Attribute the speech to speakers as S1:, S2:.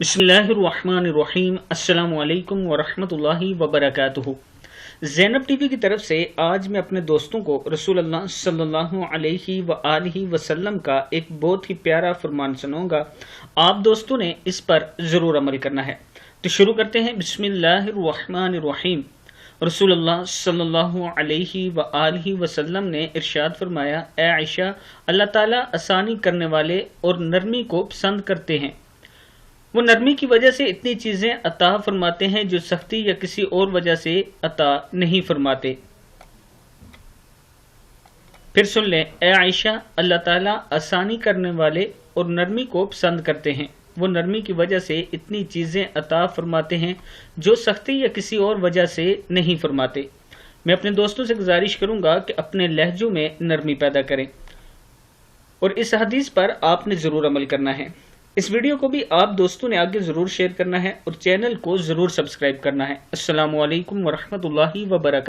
S1: बिस्मिल्लाहिर्रहमानिर्रहीम। अस्सलामु अलैकुम वरहमतुल्लाहि वबरकातुहू। ज़ैनब टीवी की तरफ से आज मैं अपने दोस्तों को रसूल अल्लाह सल्लल्लाहु अलैहि वआलिहि वसल्लम का एक बहुत ही प्यारा फरमान सुनाऊंगा। आप दोस्तों ने इस पर ज़रूर अमल करना है। तो शुरू करते हैं। बिस्मिल्लाहिर्रहमानिर्रहीम। रसूलुल्लाह सल्लल्लाहु अलैहि वआलिहि वसल्लम ने इरशाद फरमाया, ए आयशा, अल्लाह ताला आसानी करने वाले और नरमी को पसंद करते हैं। वो नरमी की वजह से इतनी चीज़ें अता फरमाते हैं जो सख्ती या किसी और वजह से अता नहीं फरमाते। फिर सुन लें, ए आयशा, अल्लाह ताला आसानी करने वाले और नरमी को पसंद करते हैं। वो नरमी की वजह से इतनी चीज़ें अता फरमाते हैं जो सख्ती या किसी और वजह से नहीं फरमाते। मैं अपने दोस्तों से गुजारिश करूंगा कि अपने लहजों में नरमी पैदा करें और इस हदीस पर आपने ज़रूर अमल करना है। इस वीडियो को भी आप दोस्तों ने आगे ज़रूर शेयर करना है और चैनल को ज़रूर सब्सक्राइब करना है। अस्सलामु अलैकुम वरहमतुल्लाहि वबरकातुहू।